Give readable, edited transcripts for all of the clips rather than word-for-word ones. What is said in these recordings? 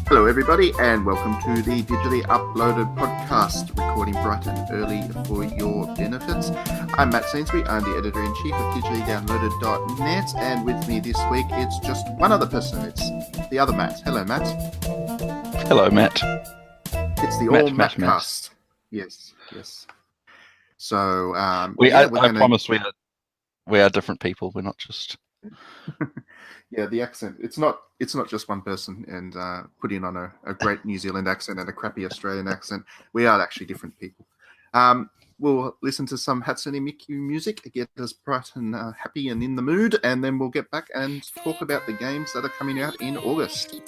Hello, everybody, and welcome to the digitally uploaded podcast, recording bright and early for your benefits. I'm Matt Sainsbury. I'm the editor-in-chief of digitallydownloaded.net, and with me this week, it's just one other person. It's the other Matt. Hello, Matt. Hello, Matt. It's the All-Matt cast. Yes. So, I promise we are different people. We're not just... Yeah, the accent. It's not just one person and putting on a great New Zealand accent and a crappy Australian accent. We are actually different people. We'll listen to some Hatsune Miku music, get us bright and happy and in the mood, and then we'll get back and talk about the games that are coming out in August.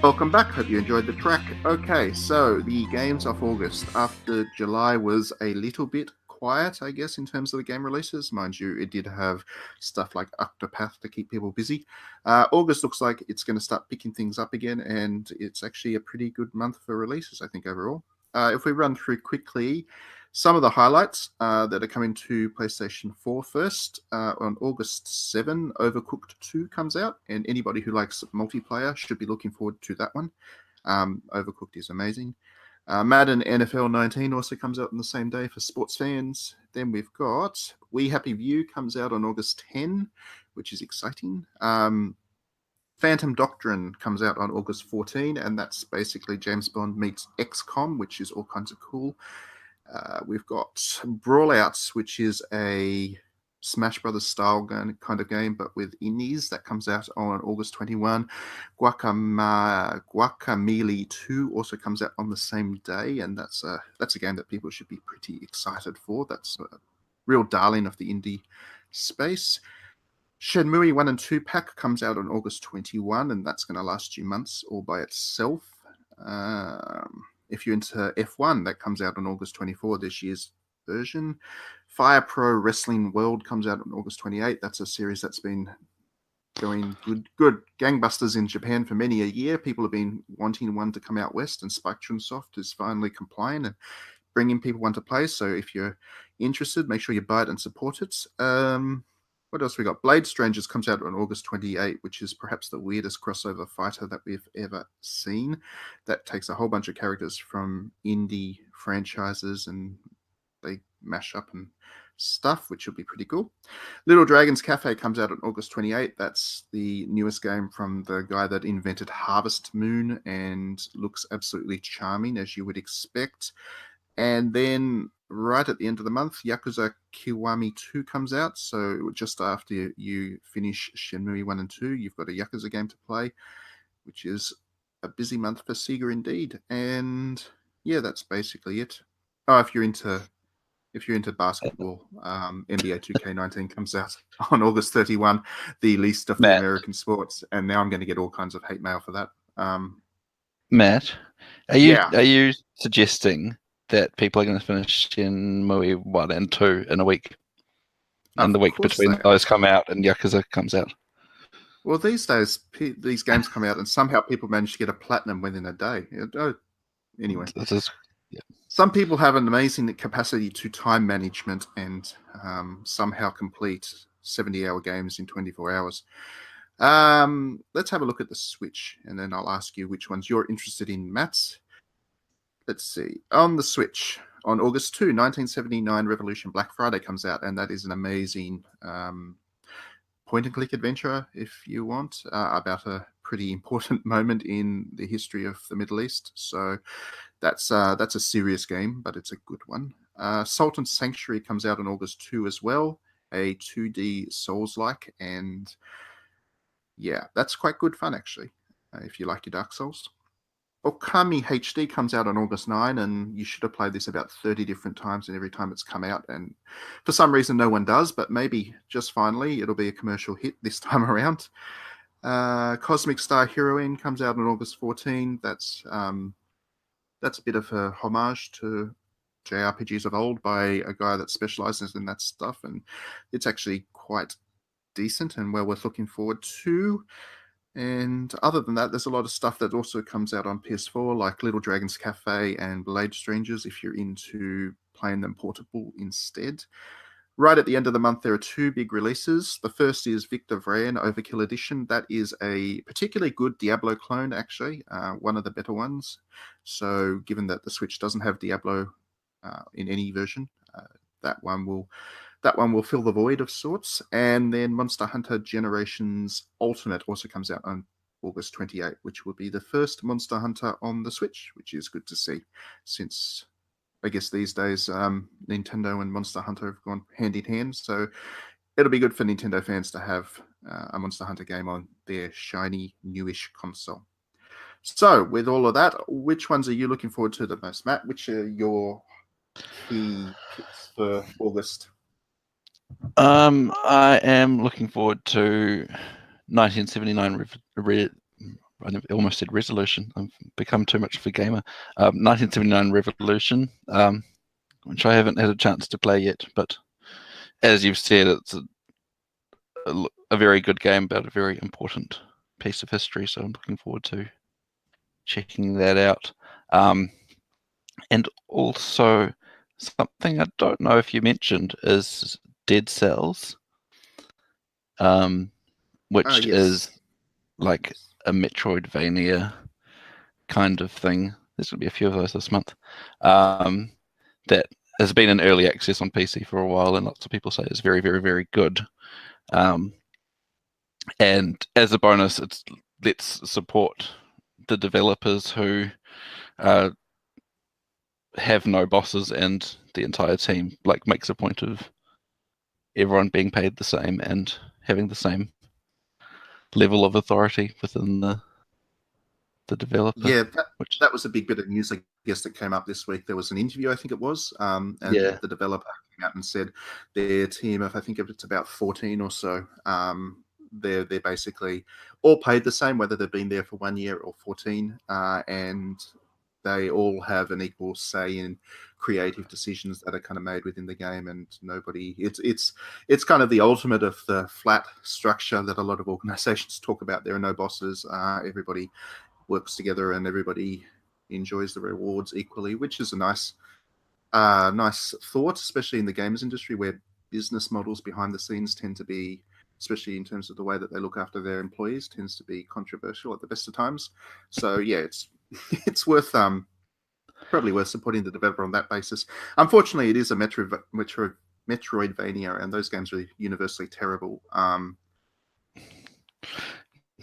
'Welcome back. Hope you enjoyed the track. Okay, so the games of August after July was a little bit quiet, I guess, in terms of the game releases. Mind you, it did have stuff like Octopath to keep people busy. August looks like it's going to start picking things up again, and it's actually a pretty good month for releases, I think, overall. If we run through quickly some of the highlights that are coming to PlayStation 4 first, on August 7, Overcooked 2 comes out, and anybody who likes multiplayer should be looking forward to that one. Overcooked is amazing. Madden NFL 19 also comes out on the same day for sports fans. Then we've got We Happy View comes out on August 10, which is exciting. Phantom Doctrine comes out on August 14, and that's basically James Bond meets XCOM, which is all kinds of cool. We've got Brawlouts, which is a Smash Brothers style kind of game, but with indies. That comes out on August 21. Guacamelee 2 also comes out on the same day, and that's a game that people should be pretty excited for. That's a real darling of the indie space. Shenmue 1 and 2 pack comes out on August 21, and that's going to last 2 months all by itself. If you're into F1, that comes out on August 24, this year's version. Fire Pro Wrestling World comes out on August 28. That's a series that's been going good gangbusters in Japan for many a year. People have been wanting one to come out west, and Spectrumsoft is finally compliant and bringing people one to play. So if you're interested, make sure you buy it and support it. What else we got? Blade Strangers comes out on August 28, which is perhaps the weirdest crossover fighter that we've ever seen. That takes a whole bunch of characters from indie franchises and they mash up and stuff, which will be pretty cool. Little Dragons Cafe comes out on August 28. That's the newest game from the guy that invented Harvest Moon and looks absolutely charming, as you would expect. And then right at the end of the month, Yakuza Kiwami 2 comes out. So just after you finish Shenmue 1 and 2, you've got a Yakuza game to play, which is a busy month for Sega indeed. And yeah, that's basically it. Oh, if you're into basketball, NBA 2K19 comes out on August 31, the least of the American sports. And now I'm going to get all kinds of hate mail for that. Matt, are you suggesting that people are going to finish Shenmue 1 and 2 in a week? And the week between those come out and Yakuza comes out? Well, these days, these games come out and somehow people manage to get a platinum within a day. Anyway. Some people have an amazing capacity to time management and somehow complete 70-hour games in 24 hours. Let's have a look at the Switch, and then I'll ask you which ones you're interested in, Matt. Let's see. On the Switch, on August 2, 1979 Revolution Black Friday comes out, and that is an amazing point-and-click adventure, if you want, about a pretty important moment in the history of the Middle East. So that's a serious game, but it's a good one. Sultan Sanctuary comes out on August 2 as well, a 2D Souls-like, and yeah, that's quite good fun, actually, if you like your Dark Souls. Okami HD comes out on August 9, and you should have played this about 30 different times, and every time it's come out, and for some reason no one does, but maybe just finally it'll be a commercial hit this time around. Cosmic Star Heroine comes out on August 14. That's a bit of a homage to JRPGs of old by a guy that specializes in that stuff, and it's actually quite decent and well worth looking forward to. And other than that, there's a lot of stuff that also comes out on PS4, like Little Dragons Cafe and Blade Strangers, if you're into playing them portable instead. Right at the end of the month, there are 2 big releases. The first is Victor Vran Overkill Edition. That is a particularly good Diablo clone, actually, one of the better ones. So given that the Switch doesn't have Diablo in any version, that one will fill the void of sorts. And then Monster Hunter Generations Ultimate also comes out on August 28, which will be the first Monster Hunter on the Switch, which is good to see, since I guess these days Nintendo and Monster Hunter have gone hand in hand. So it'll be good for Nintendo fans to have a Monster Hunter game on their shiny, newish console. So with all of that, which ones are you looking forward to the most, Matt? Which are your key picks for August? I am looking forward to 1979 I almost said Resolution. I've become too much of a gamer. 1979 Revolution. which I haven't had a chance to play yet. But as you've said, it's a very good game about a very important piece of history. So I'm looking forward to checking that out. And also, something I don't know if you mentioned is Dead Cells, which is like a Metroidvania kind of thing. There's going to be a few of those this month. That has been in early access on PC for a while, and lots of people say it's very, very, very good. And as a bonus, let's support the developers who have no bosses, and the entire team makes a point of everyone being paid the same and having the same level of authority within the developer. Yeah, that was a big bit of news, I guess, that came up this week. There was an interview, I think it was, and the developer came out and said their team of, I think it's about 14 or so, they're basically all paid the same, whether they've been there for 1 year or 14, and they all have an equal say in creative decisions that are kind of made within the game, and nobody. It's kind of the ultimate of the flat structure that a lot of organizations talk about. There are no bosses. Everybody works together, and everybody enjoys the rewards equally, which is a nice thought, especially in the games industry, where business models behind the scenes tend to be, especially in terms of the way that they look after their employees, tends to be controversial at the best of times. So yeah, it's worth probably worth supporting the developer on that basis. Unfortunately, it is a Metroidvania, and those games are universally terrible.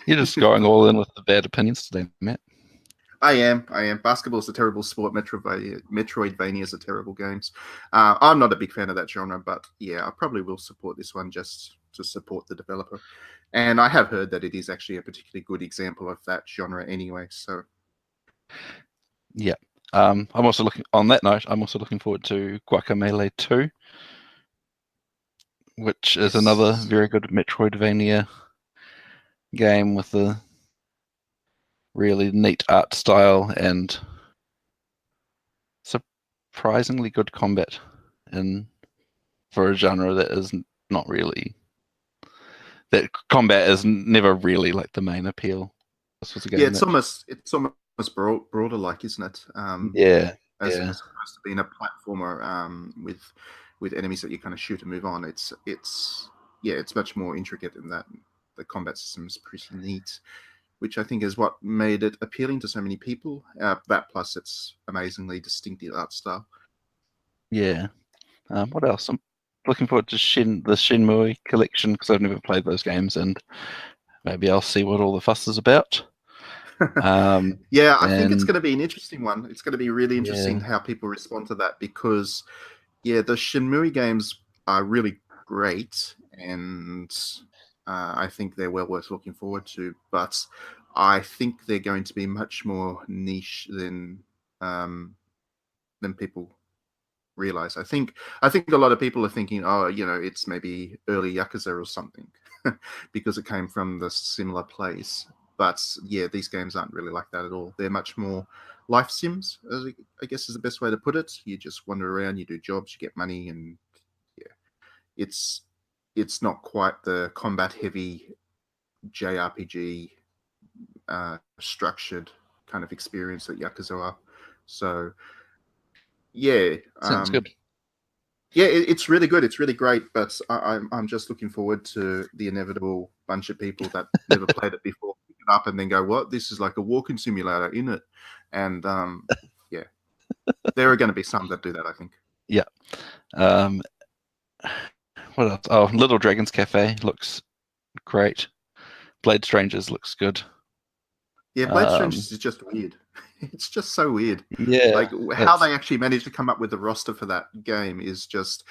You're just going all in with the bad opinions today, Matt. I am. Basketball's a terrible sport. Metroidvanias are terrible games. I'm not a big fan of that genre, but yeah, I probably will support this one just to support the developer. And I have heard that it is actually a particularly good example of that genre anyway. So, yeah. I'm also on that note, I'm also looking forward to Guacamelee 2, which is another very good Metroidvania game with a really neat art style and surprisingly good combat for a genre that is not really, that combat is never really like the main appeal. This was a game it's almost broader, like, isn't it? As opposed to being a platformer with enemies that you kind of shoot and move on. It's much more intricate in that. The combat system is pretty neat, which I think is what made it appealing to so many people. That plus its amazingly distinctive art style. Yeah. What else? I'm looking forward to the Shenmue collection, because I've never played those games, and maybe I'll see what all the fuss is about. I think it's going to be an interesting one. It's going to be really interesting how people respond to that, because the Shenmue games are really great, and I think they're well worth looking forward to. But I think they're going to be much more niche than people realize. I think a lot of people are thinking, it's maybe early Yakuza or something, because it came from the similar place. But yeah, these games aren't really like that at all. They're much more life sims, I guess is the best way to put it. You just wander around, you do jobs, you get money, and it's not quite the combat heavy JRPG structured kind of experience that Yakuza are. So yeah, sounds good. Yeah, it's really good. It's really great, but I'm just looking forward to the inevitable bunch of people that never played it before pick it up and then go, "What? This is like a walking simulator, in it?" And there are going to be some that do that, I think. Yeah. What else? Oh, Little Dragons Cafe looks great. Blade Strangers looks good. Yeah, Blade Strangers is just weird. It's just so weird. Yeah, like how they actually managed to come up with the roster for that game is just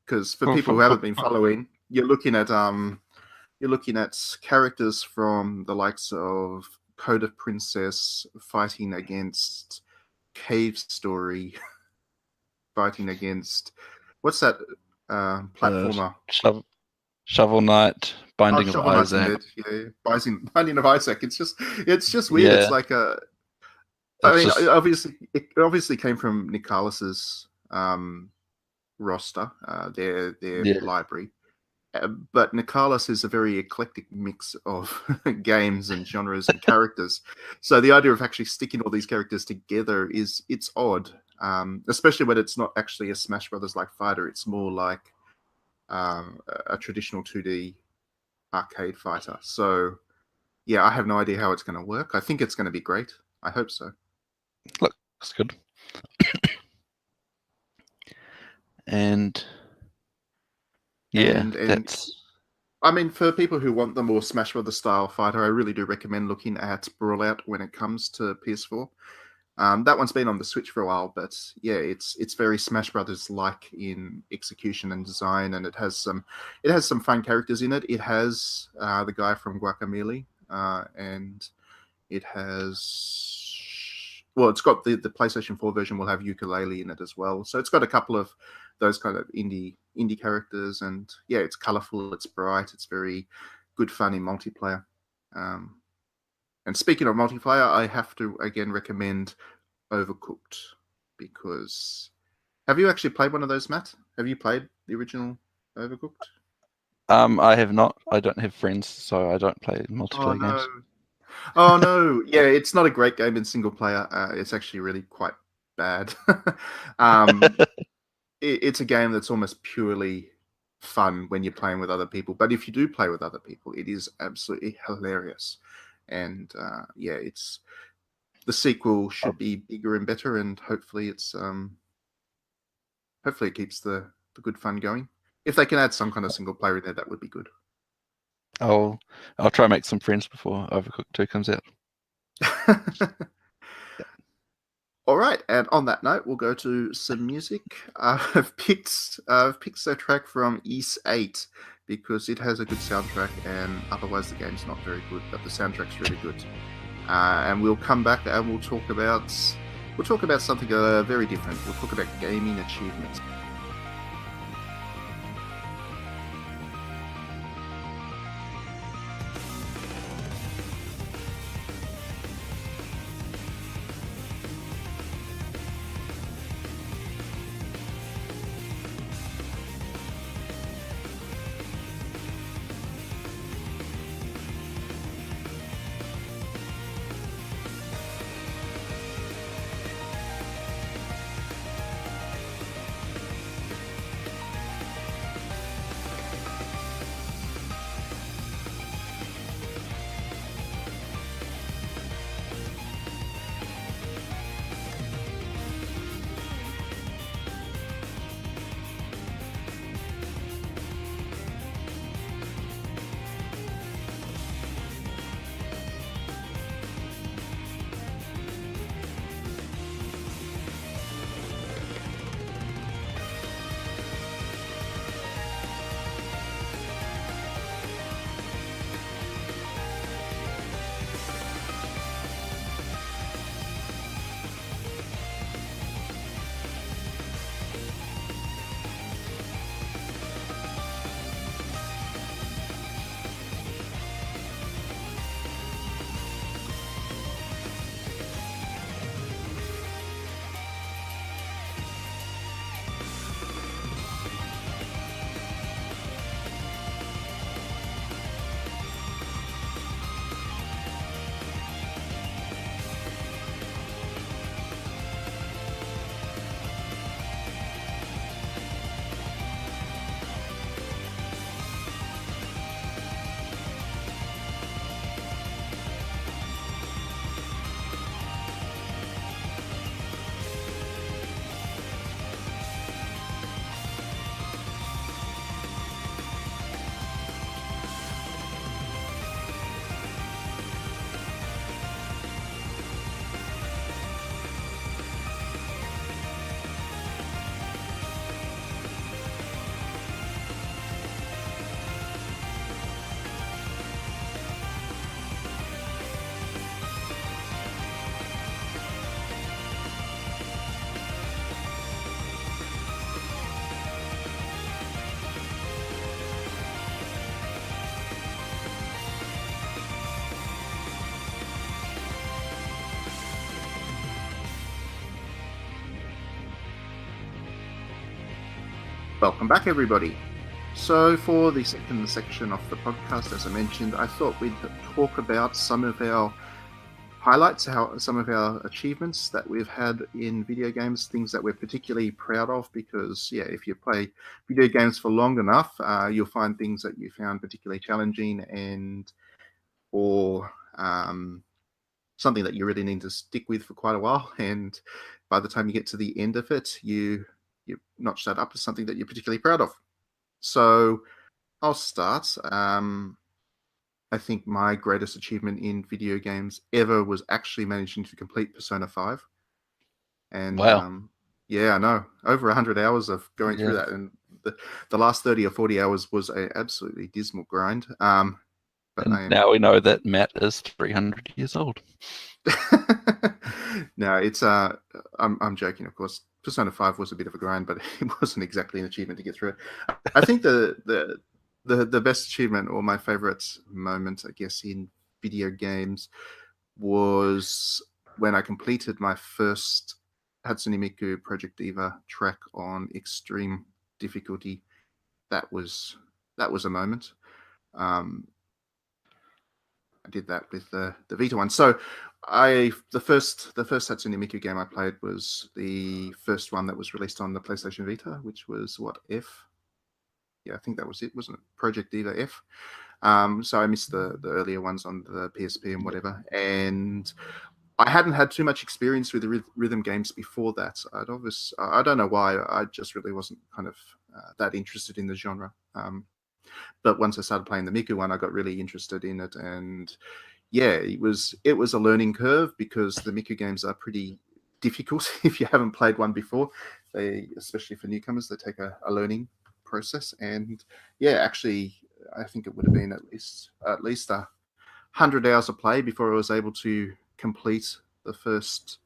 because for people who haven't been following, you're looking at characters from the likes of Code of Princess fighting against Cave Story, fighting against what's that platformer? Shovel Knight, Binding of Isaac. Binding of Isaac. It's just weird. Yeah. It's like it obviously came from Nicalis's roster, their Yeah. library. But Nicalis is a very eclectic mix of games and genres and characters. So the idea of actually sticking all these characters together it's odd, especially when it's not actually a Smash Brothers like fighter. It's more like a traditional 2D arcade fighter. So yeah, I have no idea how it's going to work. I think it's going to be great. I hope so. Looks good. And yeah, that's. I mean, for people who want the more Smash Brothers style fighter, I really do recommend looking at Brawlout when it comes to PS4. That one's been on the Switch for a while, but yeah, it's very Smash Brothers like in execution and design, and it has some fun characters in it. It has the guy from Guacamelee, and it has it's got the PlayStation 4 version will have Yooka-Laylee in it as well. So it's got a couple of those kind of indie characters, and yeah, it's colorful, it's bright, it's very good fun in multiplayer. And speaking of multiplayer, I have to again recommend Overcooked, because have you actually played one of those, Matt? Have you played the original Overcooked? I have not. I don't have friends, so I don't play multiplayer games. Oh no! Yeah, it's not a great game in single player. It's actually really quite bad. It's a game that's almost purely fun when you're playing with other people. But if you do play with other people, it is absolutely hilarious. And yeah, it's the sequel should be bigger and better, and hopefully it keeps the good fun going. If they can add some kind of single player in there, that would be good. I'll try and make some friends before Overcooked 2 comes out. All right, and on that note, we'll go to some music. I've picked a track from Ys 8 because it has a good soundtrack, and otherwise the game's not very good, but the soundtrack's really good. And we'll come back and we'll talk about something very different. We'll talk about gaming achievements. Welcome back, everybody. So for the second section of the podcast, as I mentioned, I thought we'd talk about some of our highlights, some of our achievements that we've had in video games, things that we're particularly proud of, because, yeah, if you play video games for long enough, you'll find things that you found particularly challenging or something that you really need to stick with for quite a while. And by the time you get to the end of it, you notch that up as something that you're particularly proud of. So I'll start. I think my greatest achievement in video games ever was actually managing to complete Persona 5. And wow. Yeah, I know. Over 100 hours of going through that. And the last 30 or 40 hours was an absolutely dismal grind. But now we know that Matt is 300 years old. No, it's I'm joking, of course. Persona 5 was a bit of a grind, but it wasn't exactly an achievement to get through it. I think the best achievement, or my favorite moment, I guess, in video games was when I completed my first Hatsune Miku Project Diva track on extreme difficulty. That was a moment. I did that with the Vita one. So the first Hatsune Miku game I played was the first one that was released on the PlayStation Vita, which was F? Yeah, I think that was it, wasn't it? Project Diva F. So I missed the earlier ones on the PSP and whatever. And I hadn't had too much experience with the rhythm games before that. I don't know why. I just really wasn't kind of that interested in the genre. But once I started playing the Miku one, I got really interested in it, and yeah, it was a learning curve, because the Miku games are pretty difficult if you haven't played one before. Especially for newcomers, they take a learning process. And yeah, actually, I think it would have been at least 100 hours of play before I was able to complete the first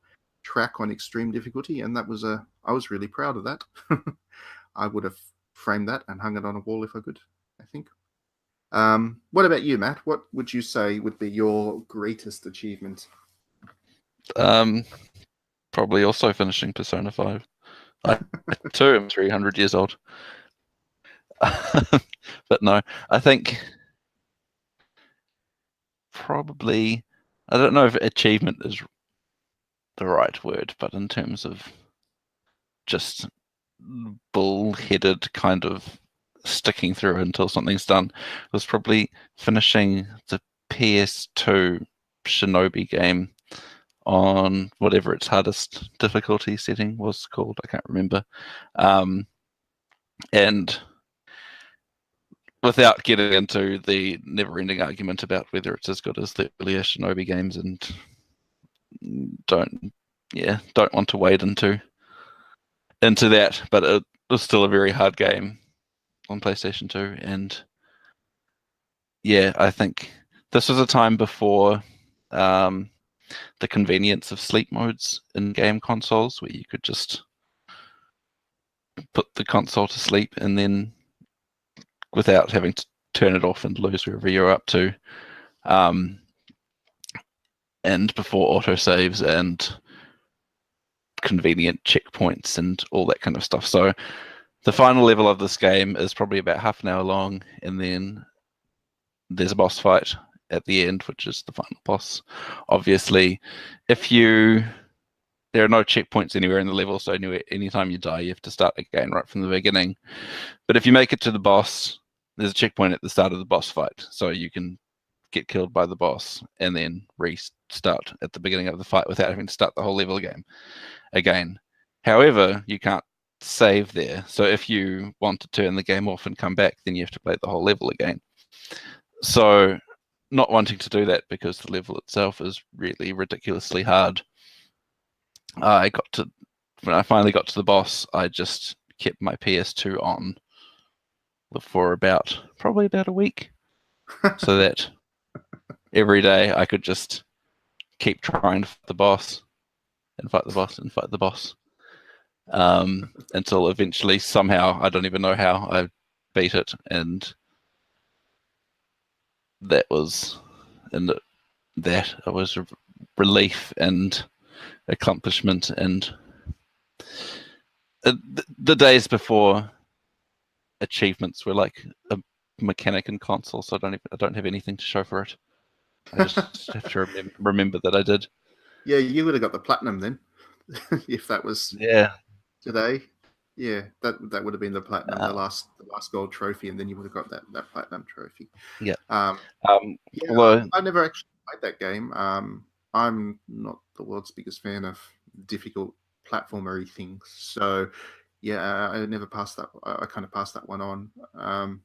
track on extreme difficulty, and I was really proud of that. I would have framed that and hung it on a wall if I could, I think. What about you, Matt? What would you say would be your greatest achievement? Probably also finishing Persona 5. I too am 300 years old. But no, I think probably, I don't know if achievement is the right word, but in terms of just bull-headed kind of sticking through until something's done, was probably finishing the PS2 Shinobi game on whatever its hardest difficulty setting was called. I can't remember. And without getting into the never-ending argument about whether it's as good as the earlier Shinobi games, and don't want to wade into that, but it was still a very hard game on PlayStation 2. And yeah, I think this was a time before the convenience of sleep modes in game consoles, where you could just put the console to sleep and then, without having to turn it off and lose wherever you're up to, and before autosaves and convenient checkpoints and all that kind of stuff. So the final level of this game is probably about half an hour long, and then there's a boss fight at the end, which is the final boss. Obviously, there are no checkpoints anywhere in the level, so anytime you die, you have to start again right from the beginning. But if you make it to the boss, there's a checkpoint at the start of the boss fight, so you can get killed by the boss and then restart at the beginning of the fight without having to start the whole level again. However, you can't save there, so if you want to turn the game off and come back, then you have to play the whole level again. So, not wanting to do that because the level itself is really ridiculously hard, when I finally got to the boss, I just kept my PS2 on for probably about a week, so that every day I could just keep trying to fight the boss and fight the boss and fight the boss, until eventually, somehow, I don't even know how, I beat it. And that was relief and accomplishment. And the days before achievements were like a mechanic and console, so I don't have anything to show for it. I just have to remember that I did. Yeah, you would have got the platinum then, if that was today. Yeah, that would have been the platinum, the last gold trophy, and then you would have got that platinum trophy. Yeah. Yeah, although I never actually played that game. I'm not the world's biggest fan of difficult platformery things, so yeah, I never passed that. I kind of passed that one on.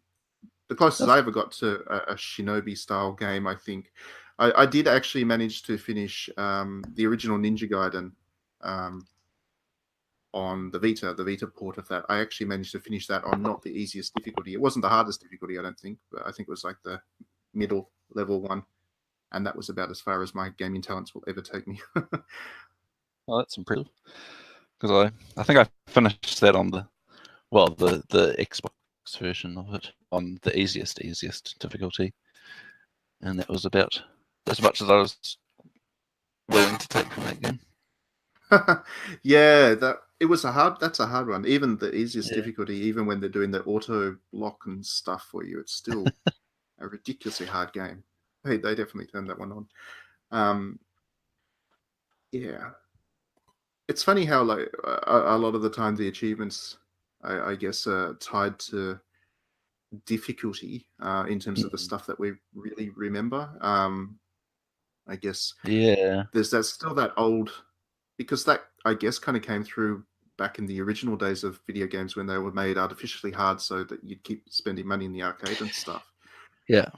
The closest I ever got to a Shinobi style game, I think, I did actually manage to finish the original Ninja Gaiden on the Vita port of that. I actually managed to finish that on not the easiest difficulty. It wasn't the hardest difficulty, I don't think, but I think it was like the middle level one, and that was about as far as my gaming talents will ever take me. Oh, that's impressive. Because I think I finished that on the Xbox version of it on the easiest difficulty, and that was about as much as I was willing to take from that game. Yeah, that's a hard one. Even the easiest difficulty, even when they're doing the auto block and stuff for you, it's still a ridiculously hard game. Hey, they definitely turned that one on. Yeah, it's funny how like a lot of the time the achievements, I guess, are tied to difficulty in terms of the stuff that we really remember. I guess there's still that old, because that I guess kind of came through back in the original days of video games when they were made artificially hard so that you'd keep spending money in the arcade and stuff. Yeah.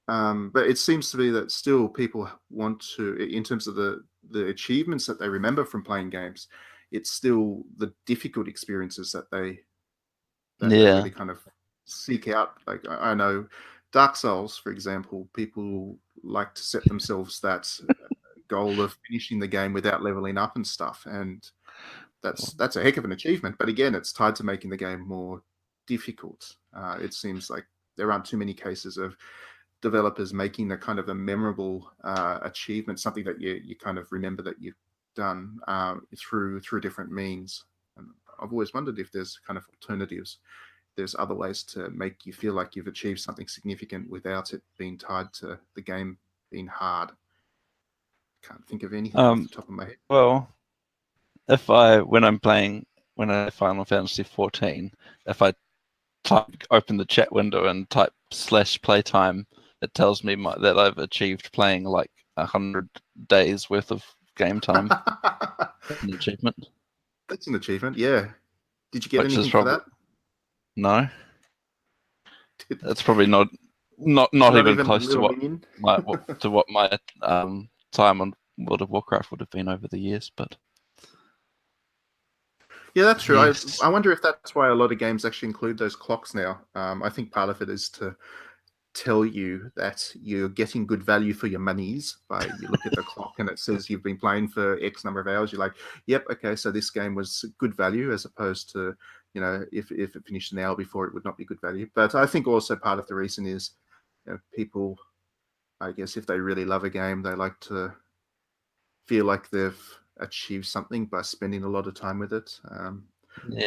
But it seems to be that still people want to, in terms of the achievements that they remember from playing games, it's still the difficult experiences that they really kind of seek out. Like I know Dark Souls, for example, people like to set themselves that goal of finishing the game without leveling up and stuff, and that's a heck of an achievement. But again, it's tied to making the game more difficult. It seems like there aren't too many cases of developers making a kind of a memorable achievement, something that you kind of remember that you've done through different means. And I've always wondered if there's kind of alternatives. There's other ways to make you feel like you've achieved something significant without it being tied to the game being hard. Can't think of anything off the top of my head. Well, when I'm playing Final Fantasy 14, if I open the chat window and type /playtime, it tells me that I've achieved playing like 100 days worth of game time. That's an achievement. That's an achievement, yeah. Did you get anything for that? No. That's probably not even close to what my time on World of Warcraft would have been over the years, but yeah, that's true. Yes. I wonder if that's why a lot of games actually include those clocks now. I think part of it is to tell you that you're getting good value for your monies by you look at the clock and it says you've been playing for X number of hours. You're like, yep, okay, so this game was good value, as opposed to, you know, if it finished an hour before, it would not be good value. But I think also part of the reason is, you know, people, I guess, if they really love a game, they like to feel like they've achieved something by spending a lot of time with it. I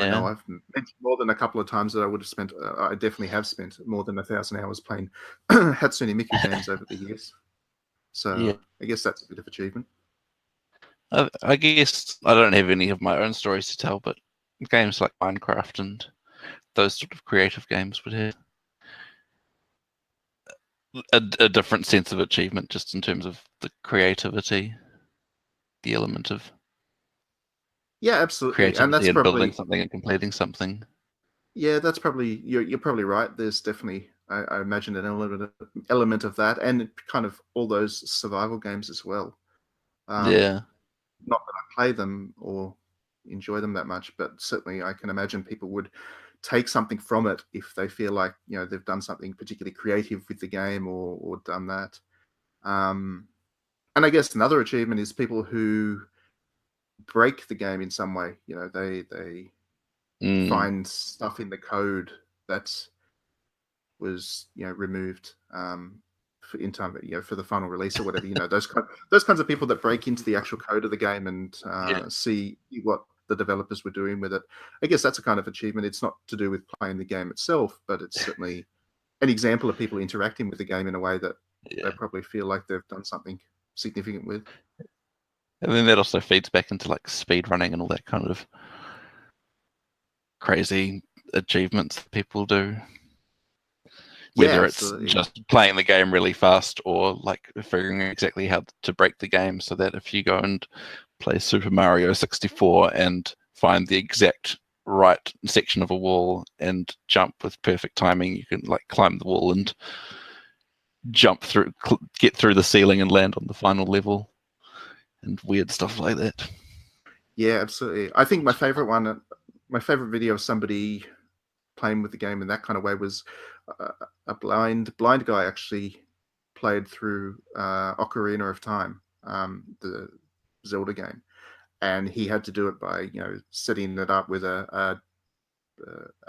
know I've mentioned more than a couple of times that I would have spent. I definitely have spent more than 1,000 hours playing Hatsune Miku games over the years. So I guess that's a bit of achievement. I guess I don't have any of my own stories to tell, but games like Minecraft and those sort of creative games would have a different sense of achievement, just in terms of the creativity, the element of absolutely, creativity, and that's and probably building something and completing something. Yeah, that's probably you're probably right. There's definitely I imagine an element of that, and kind of all those survival games as well. Not that I play them or enjoy them that much, but certainly I can imagine people would take something from it if they feel like, you know, they've done something particularly creative with the game or done that. And I guess another achievement is people who break the game in some way. You know, they find stuff in the code that was, you know, removed in time, you know, for the final release or whatever. You know, those kinds of people that break into the actual code of the game and see what the developers were doing with it. I guess that's a kind of achievement. It's not to do with playing the game itself, but it's certainly an example of people interacting with the game in a way that they probably feel like they've done something significant with. And then that also feeds back into like speed running and all that kind of crazy achievements that people do. Whether it's just playing the game really fast or like figuring exactly how to break the game, so that if you go and play Super Mario 64 and find the exact right section of a wall and jump with perfect timing, you can like climb the wall and jump through, get through the ceiling and land on the final level, and weird stuff like that. Yeah, absolutely. I think my favorite video of somebody playing with the game in that kind of way was a blind guy actually played through Ocarina of Time, the Zelda game, and he had to do it by setting it up with a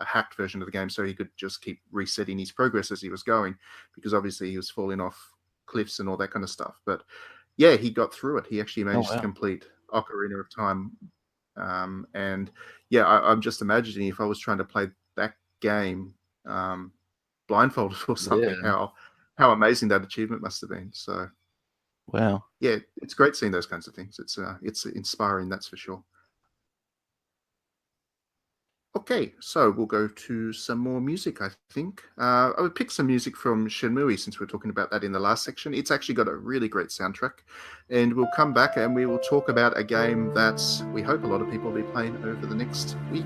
hacked version of the game, so he could just keep resetting his progress as he was going, because obviously he was falling off cliffs and all that kind of stuff. But yeah, he got through it. He actually managed to complete Ocarina of Time. And yeah, I'm just imagining if I was trying to play that game blindfolded or something, how amazing that achievement must have been. So wow, yeah, it's great seeing those kinds of things. It's inspiring, that's for sure. Okay, so we'll go to some more music, I think. I would pick some music from Shenmue, since we were talking about that in the last section. It's actually got a really great soundtrack. And we'll come back and we will talk about a game that we hope a lot of people will be playing over the next week.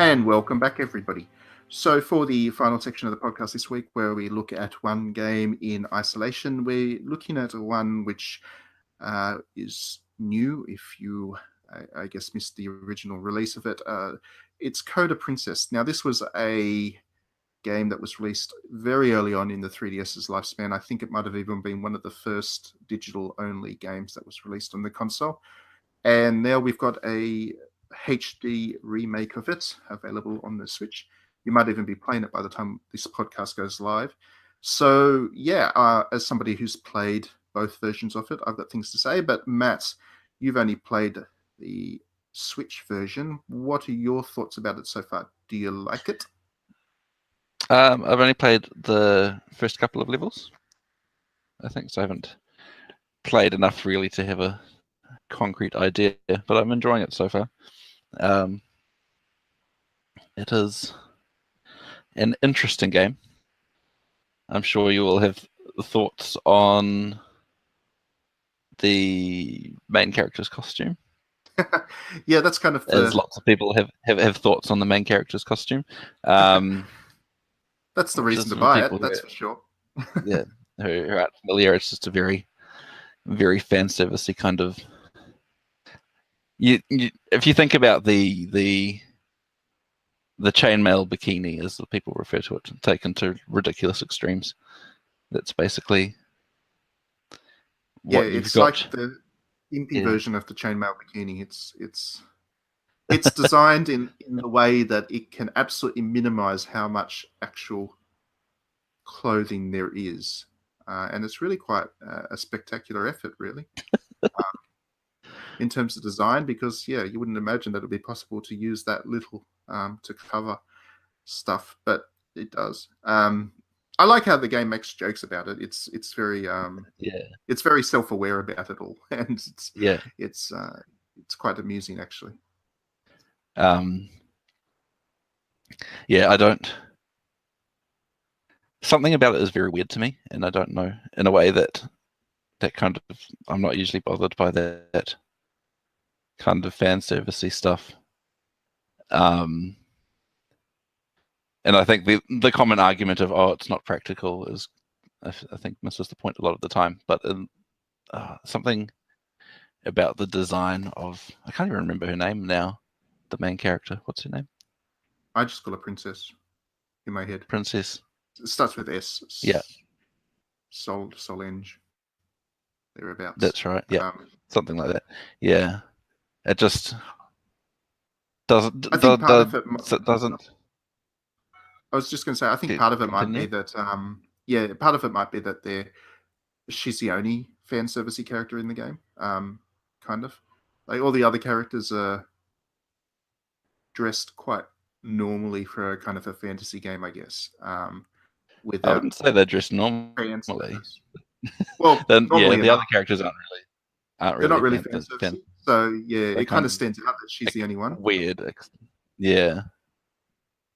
And welcome back, everybody. So for the final section of the podcast this week, where we look at one game in isolation, we're looking at one which is new, if you, I guess, missed the original release of it. It's Coda Princess. Now, this was a game that was released very early on in the 3DS's lifespan. I think it might have even been one of the first digital-only games that was released on the console. And now we've got a HD remake of it available on the Switch. You might even be playing it by the time this podcast goes live. So yeah, as somebody who's played both versions of it, I've got things to say. But Matt, you've only played the Switch version. What are your thoughts about it so far? Do you like it? I've only played the first couple of levels, I think, so I haven't played enough really to have a concrete idea, but I'm enjoying it so far. It is an interesting game. I'm sure you will have thoughts on the main character's costume. Yeah, that's kind of as lots of people have thoughts on the main character's costume. That's the reason to buy it. That's for sure. Yeah, who aren't familiar, it's just a very, very fan servicey kind of. If you think about the chainmail bikini, as the people refer to it, taken to ridiculous extremes, that's basically what you've got. Like the impy version of the chainmail bikini. It's designed in the way that it can absolutely minimize how much actual clothing there is, and it's really quite a spectacular effort, really, in terms of design. Because you wouldn't imagine that it'd be possible to use that little to cover stuff, but it does. I like how the game makes jokes about it. It's very it's very self-aware about it all, and it's quite amusing actually. I don't. Something about it is very weird to me, and I don't know, in a way that kind of, I'm not usually bothered by that kind of fan servicey stuff. And I think the common argument of it's not practical is, I think, misses the point a lot of the time. But something about the design of, I can't even remember her name now, the main character. What's her name? I just call her Princess in my head. Princess. It starts with S. Yeah. Solange. Thereabouts. That's right. Yeah. Something like that. Yeah. It just doesn't. I think part of it doesn't. I was just going to say, I think part of it might be that. Part of it might be that she's the only fan servicey character in the game. Kind of, like all the other characters are dressed quite normally for a kind of a fantasy game, I guess. I wouldn't say they're dressed normally. Well, then the other characters aren't really. They're not really fan servicey. So it kind of stands out that she's the only one. Weird. Yeah.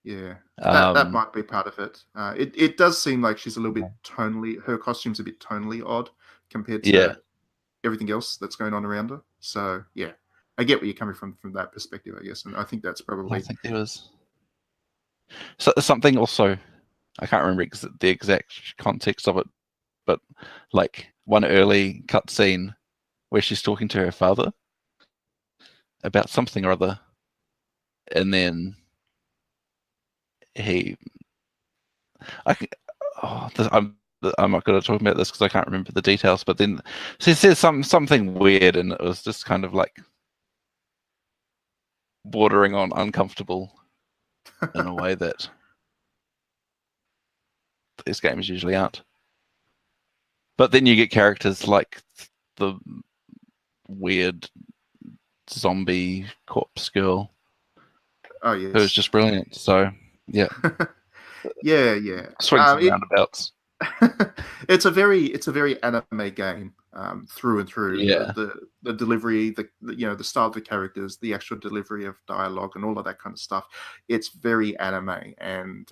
Yeah, that might be part of it. It does seem like she's a little bit tonally. Her costume's a bit tonally odd compared to everything else that's going on around her. So yeah, I get where you're coming from that perspective, I guess, and I think that's probably. I think there was something also. I can't remember the exact context of it, but like one early cutscene where she's talking to her father about something or other, and then I'm not going to talk about this because I can't remember the details, but then she says something weird, and it was just kind of like bordering on uncomfortable in a way that these games usually aren't. But then you get characters like the weird zombie corpse girl. Oh yes, who's just brilliant. So yeah, yeah. Swings and roundabouts. It's a very anime game through and through. Yeah. The delivery, the style of the characters, the actual delivery of dialogue, and all of that kind of stuff. It's very anime, and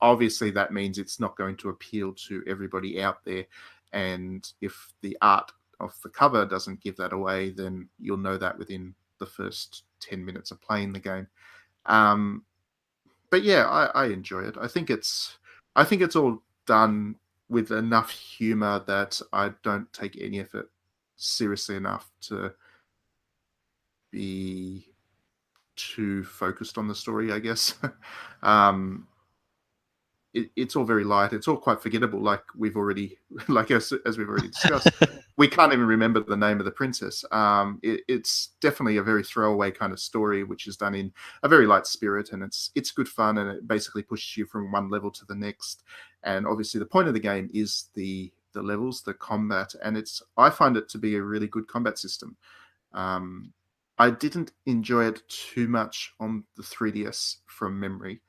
obviously that means it's not going to appeal to everybody out there. And if the art of the cover doesn't give that away, then you'll know that within the first 10 minutes of playing the game. But yeah, I enjoy it. I think it's all done with enough humor that I don't take any of it seriously enough to be too focused on the story, I guess. it's all very light. It's all quite forgettable, like we've already, like as we've already discussed. We can't even remember the name of the princess. It's definitely a very throwaway kind of story, which is done in a very light spirit, and it's good fun, and it basically pushes you from one level to the next. And obviously, the point of the game is the levels, the combat, and I find it to be a really good combat system. I didn't enjoy it too much on the 3DS from memory.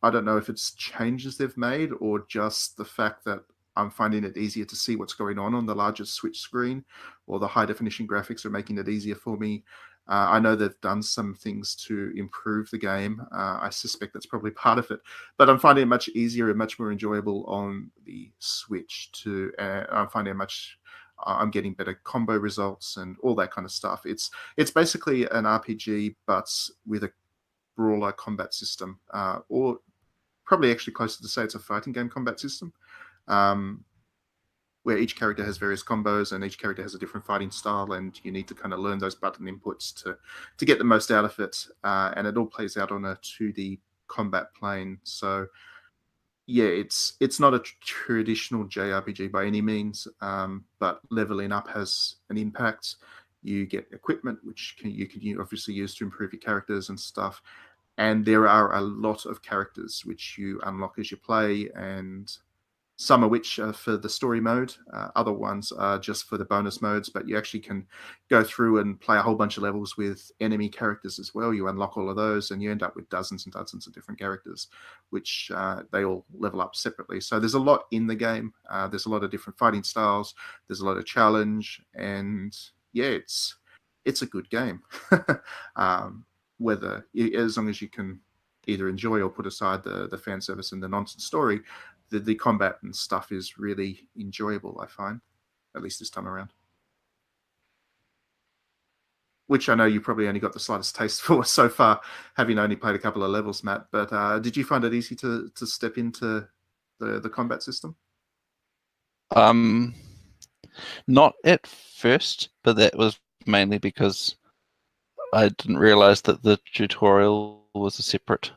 I don't know if it's changes they've made or just the fact that I'm finding it easier to see what's going on the larger Switch screen, or the high definition graphics are making it easier for me. I know they've done some things to improve the game. I suspect that's probably part of it, but I'm finding it much easier and much more enjoyable on the Switch. I'm finding it much. I'm getting better combo results and all that kind of stuff. It's basically an RPG, but with a brawler combat system, or probably actually closer to say it's a fighting game combat system, where each character has various combos and each character has a different fighting style, and you need to kind of learn those button inputs to get the most out of it. And it all plays out on a 2D combat plane. So yeah, it's not a traditional JRPG by any means, but leveling up has an impact. You get equipment, which you can obviously use to improve your characters and stuff. And there are a lot of characters which you unlock as you play, and some of which are for the story mode. Other ones are just for the bonus modes, but you actually can go through and play a whole bunch of levels with enemy characters as well. You unlock all of those, and you end up with dozens and dozens of different characters, which they all level up separately. So there's a lot in the game. There's a lot of different fighting styles. There's a lot of challenge, and yeah, it's a good game. Whether, as long as you can either enjoy or put aside the fan service and the nonsense story, the combat and stuff is really enjoyable, I find, at least this time around. Which I know you probably only got the slightest taste for so far, having only played a couple of levels, Matt. But did you find it easy to step into the combat system? Not at first, but that was mainly because I didn't realize that the tutorial was a separate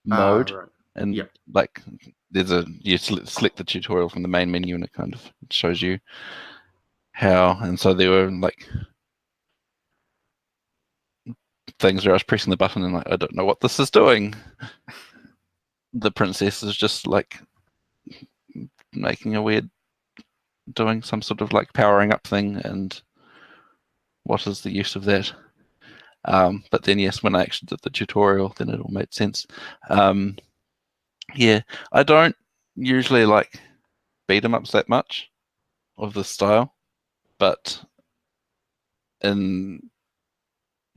mode. Right. And yep. like you select the tutorial from the main menu, and it kind of shows you how. And so there were like things where I was pressing the button and like, I don't know what this is doing. The princess is just like making a weird, doing some sort of like powering up thing, and what is the use of that? But then yes, when I actually did the tutorial, then it all made sense. Yeah, I don't usually like beat 'em ups that much of the style, but I'm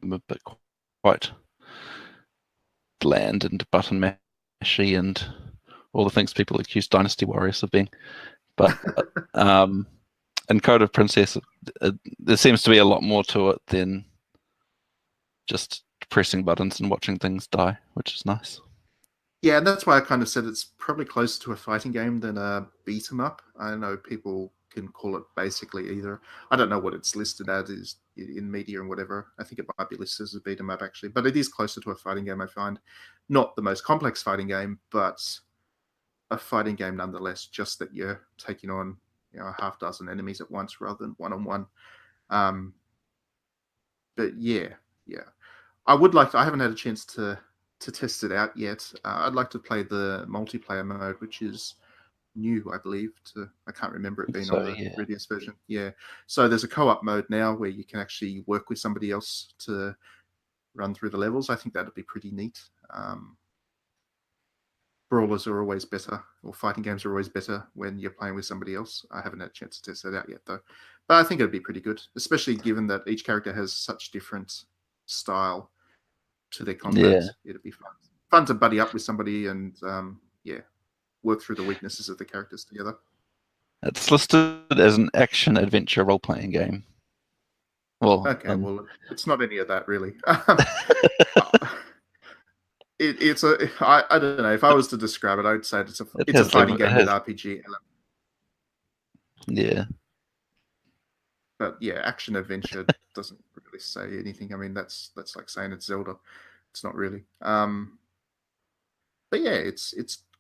a bit quite bland and button mashy and all the things people accuse Dynasty Warriors of being. But in Code of Princess, there seems to be a lot more to it than just pressing buttons and watching things die, which is nice. Yeah, and that's why I kind of said it's probably closer to a fighting game than a beat 'em up. I know people can call it basically either. I don't know what it's listed as is in media and whatever. I think it might be listed as a beat 'em up actually, but it is closer to a fighting game, I find. Not the most complex fighting game, but a fighting game nonetheless, just that you're taking on a half dozen enemies at once rather than one-on-one. But yeah. I haven't had a chance to test it out yet. I'd like to play the multiplayer mode, which is new, I believe. I can't remember it being on the 3DS version. Yeah. So there's a co-op mode now where you can actually work with somebody else to run through the levels. I think that'd be pretty neat. Brawlers are always better, or fighting games are always better when you're playing with somebody else. I haven't had a chance to test that out yet, though. But I think it'd be pretty good, especially given that each character has such different style to their combat. Yeah. It'd be fun to buddy up with somebody and work through the weaknesses of the characters together. It's listed as an action adventure role-playing game. Well, okay, well, it's not any of that really. I don't know. If I was to describe it, I would say it's a fighting game with RPG element. Yeah. But yeah, action adventure doesn't really say anything. I mean, that's like saying it's Zelda. It's not really. But yeah, it's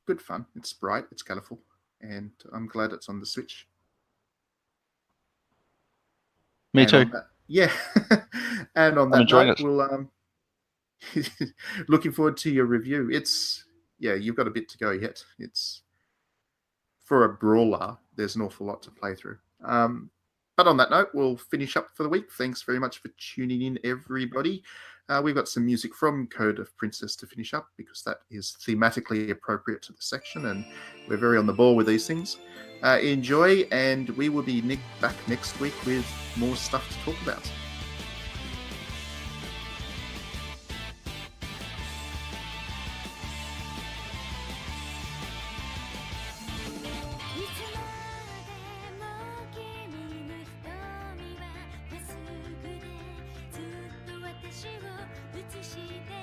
good fun. It's bright, it's colourful, and I'm glad it's on the Switch. Me too. Yeah, and on that note, we'll looking forward to your review. You've got a bit to go yet. It's for a brawler. There's an awful lot to play through. But on that note, we'll finish up for the week. Thanks very much for tuning in, everybody. We've got some music from Code of Princess to finish up because that is thematically appropriate to the section, and we're very on the ball with these things. Enjoy, and we will be back next week with more stuff to talk about.「映して